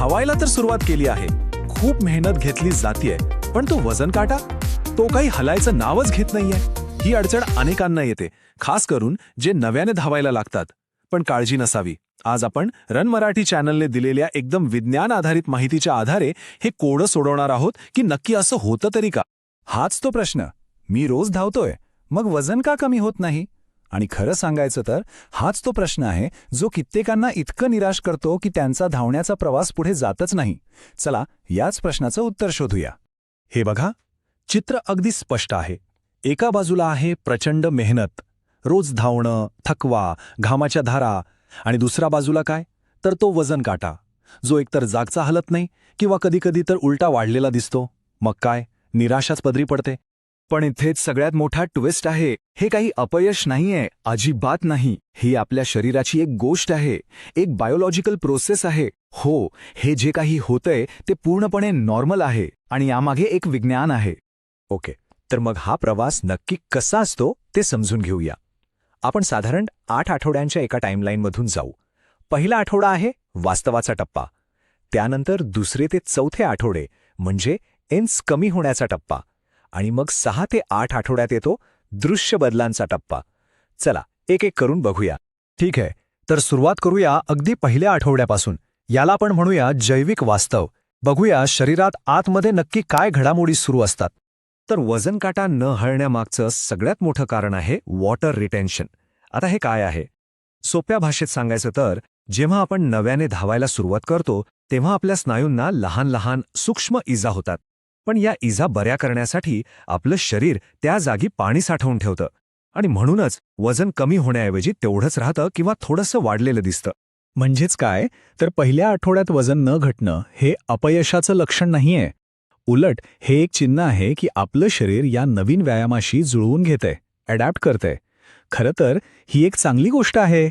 धावायला तर सुरुवात केली आहे, खूप मेहनत घेतली जातीये, पण तो वजन काटा तो काही हलायचं नावच घेत नाहीये. ही अडचण अनेकांना येते, खास करून जे नव्याने धावायला लागतात. पण काळजी नसावी. आज आपण रन मराठी चॅनलने दिलेल्या एकदम विज्ञान आधारित माहितीच्या आधारे हे कोडं सोडवणार आहोत की नक्की असं होतं तरी का. हाच तो प्रश्न. मी रोज धावतोय, मग वजन का कमी होत नाही? आणि खरं सांगायचं तर हाच तो प्रश्न आहे जो कित्येकांना इतकं निराश करतो की त्यांचा धावण्याचा प्रवास पुढे जातच नाही. चला याच प्रश्नाचं उत्तर शोधूया. हे बघा, चित्र अगदी स्पष्ट आहे. एका बाजूला आहे प्रचंड मेहनत, रोज धावणं, थकवा, घामाच्या धारा, आणि दुसऱ्या बाजूला काय, तर तो वजन काटा, जो एकतर जागचा हलत नाही किंवा कधीकधी तर उलटा वाढलेला दिसतो. मग काय, निराशाच पदरी पडते. पण इथेच सगळ्यात मोठा ट्विस्ट आहे. हे काही अपयश नाहीये, अजिबात नाही. ही आपल्या शरीराची एक गोष्ट आहे, एक बायोलॉजिकल प्रोसेस आहे. हो, हे जे काही होतंय ते पूर्णपणे नॉर्मल आहे आणि यामागे एक विज्ञान आहे. ओके, तर मग हा प्रवास नक्की कसा असतो ते समजून घेऊया. आपण साधारण 8 आठवड्यांच्या एका टाईमलाईनमधून जाऊ. पहिला आठवडा आहे वास्तवाचा टप्पा. त्यानंतर 2 ते 4 आठवडे म्हणजे एन्स कमी होण्याचा टप्पा. आणि मग 6 ते 8 आठवड्यात येतो दृश्य बदलांचा टप्पा. चला एक एक करून बघूया. ठीक आहे, तर सुरुवात करूया अगदी पहिल्या आठवड्यापासून. याला आपण म्हणूया जैविक वास्तव. बघूया शरीरात आतमध्ये नक्की काय घडामोडी सुरू असतात. तर वजन काटा न हलण्यामागचं सगळ्यात मोठं कारण आहे वॉटर रिटेन्शन. आता हे काय आहे? सोप्या भाषेत सांगायचं तर जेव्हा आपण नव्याने धावायला सुरुवात करतो तेव्हा आपल्या स्नायूंना लहान लहान सूक्ष्म इजा होतात. पण या इजा बऱ्या करण्यासाठी आपलं शरीर त्या जागी पाणी साठवून ठेवतं आणि म्हणूनच वजन कमी होण्याऐवजी तेवढंच राहतं किंवा थोडंसं वाढलेलं दिसतं. म्हणजेच काय, तर पहिल्या आठवड्यात वजन न घटणं हे अपयशाचं लक्षण नाहीये. उलट हे एक चिन्ह आहे की आपलं शरीर या नवीन व्यायामाशी जुळवून घेतंय, अडॅप्ट करतंय. खरं तर ही एक चांगली गोष्ट आहे.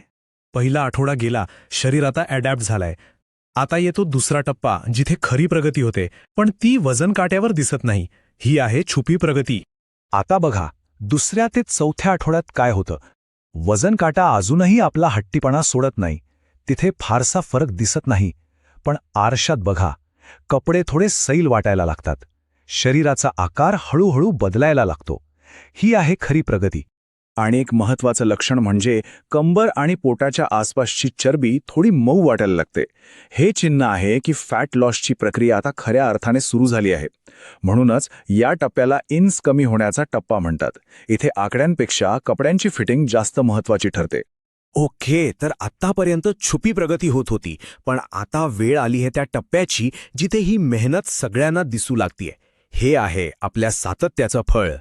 पहिला आठवडा गेला, शरीर आता अडॅप्ट झालंय. आता येतो दुसरा टप्पा, जिथे खरी प्रगती होते, पण ती वजन काट्यावर दिसत नाही. ही आहे छुपी प्रगती. आता बघा, 2 ते 4 आठवड्यात काय होतं. वजन काटा अजूनही आपला हट्टीपणा सोडत नाही. तिथे फारसा फरक दिसत नाही. पण आरशात बघा, कपडे थोडे सैल वाटायला लागतात. शरीराचा आकार हळूहळू बदलायला लागतो. ही आहे खरी प्रगती. आणि एक महत्त्वाचं लक्षण म्हणजे कंबर आणि पोटाच्या आसपासची चरबी थोडी मऊ वाटायला लागते. हे चिन्ह आहे की फॅट लॉसची प्रक्रिया आता खऱ्या अर्थाने सुरू झाली आहे. म्हणूनच या टप्प्याला इंच कमी होण्याचा टप्पा म्हणतात. इथे आकड्यांपेक्षा कपड्यांची फिटिंग जास्त महत्त्वाची ठरते. ओके, तर आत्तापर्यंत छुपी प्रगती होत होती, पण आता वेळ आली आहे त्या टप्प्याची जिथे ही मेहनत सगळ्यांना दिसू लागतीये. हे आहे आपल्या सातत्याचं फळ.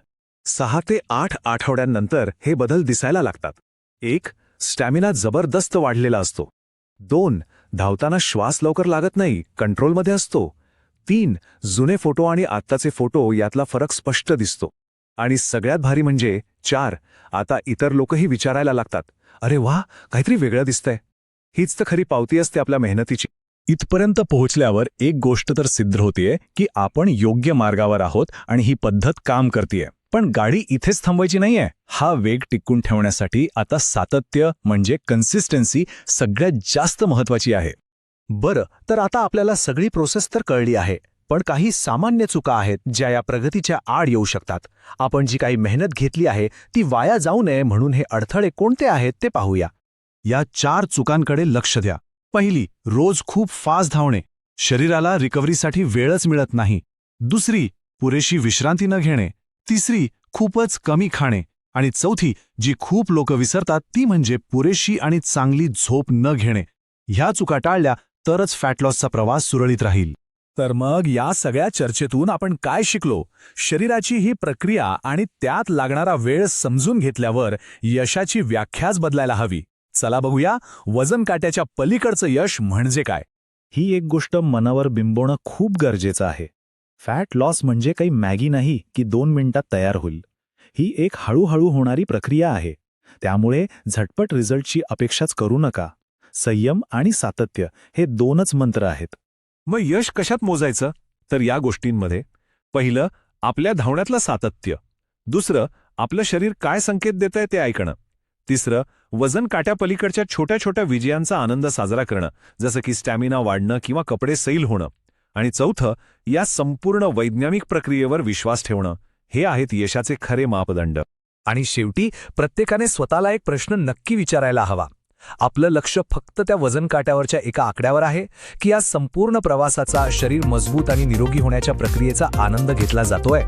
6 ते 8 आठवड्यांनंतर हे बदल दिसायला लागतात. 1. स्टॅमिना जबरदस्त वाढलेला असतो. 2. धावताना श्वास लवकर लागत नाही, कंट्रोलमध्ये असतो. 3. जुने फोटो आणि आत्ताचे फोटो यातला फरक स्पष्ट दिसतो. आणि सगळ्यात भारी म्हणजे 4. आता इतर लोकही विचारायला लागतात, अरे वा, काहीतरी वेगळं दिसतंय. हीच तर खरी पावती असते आपल्या मेहनतीची. इथपर्यंत पोहोचल्यावर एक गोष्ट तर सिद्ध होतीये की आपण योग्य मार्गावर आहोत आणि ही पद्धत काम करतीये. पण गाडी इथेच थांबवायची नाहीये. हा वेग टिकून ठेवण्यासाठी आता सातत्य म्हणजे कन्सिस्टन्सी सगळ्यात जास्त महत्वाची आहे. बरं, तर आता आपल्याला सगळी प्रोसेस तर कळली आहे, पण काही सामान्य चुका आहेत ज्या या प्रगतीच्या आड येऊ शकतात. आपण जी काही मेहनत घेतली आहे ती वाया जाऊ नये म्हणून हे अडथळे कोणते आहेत ते पाहूया. या 4 चुकांकडे लक्ष द्या. पहिली, रोज खूप फास्ट धावणे. शरीराला रिकव्हरीसाठी वेळच मिळत नाही. 2. पुरेशी विश्रांती न घेणे. 3. खूपच कमी खाणे. आणि 4. जी खूप लोक विसरतात ती म्हणजे पुरेशी आणि चांगली झोप न घेणे. ह्या चुका टाळल्या तरच फॅट लॉसचा प्रवास सुरळीत राहील. तर मग या सगळ्या चर्चेतून आपण काय शिकलो? शरीराची ही प्रक्रिया आणि त्यात लागणारा वेळ समजून घेतल्यावर यशाची व्याख्याच बदलायला हवी. चला बघूया वजन काट्याच्या पलीकडचं यश म्हणजे काय. ही एक गोष्ट मनावर बिंबवणं खूप गरजेचं आहे. फॅट लॉस म्हणजे काही मॅगी नाही की 2 मिनिटात तयार होईल. ही एक हळूहळू होणारी प्रक्रिया आहे. त्यामुळे झटपट रिझल्टची अपेक्षाच करू नका. संयम आणि सातत्य हे 2च मंत्र आहेत. मग यश कशात मोजायचं? तर या गोष्टींमध्ये पहिलं, आपल्या धावण्यातलं सातत्य. 2. आपलं शरीर काय संकेत देतंय ते ऐकणं. 3. वजन काट्यापलीकडच्या छोट्या छोट्या विजयांचा आनंद साजरा करणं, जसं की स्टॅमिना वाढणं किंवा कपडे सैल होणं. आणि चौथं, या संपूर्ण वैज्ञानिक प्रक्रियेवर विश्वास ठेवणं. हे आहेत यशाचे खरे मापदंड. आणि शेवटी प्रत्येकाने स्वतःला एक प्रश्न नक्की विचारायला हवा. आपलं लक्ष फक्त त्या वजन काट्यावरच्या एका आकड्यावर आहे की या संपूर्ण प्रवासाचा, शरीर मजबूत आणि निरोगी होण्याच्या प्रक्रियेचा आनंद घेतला जातोय?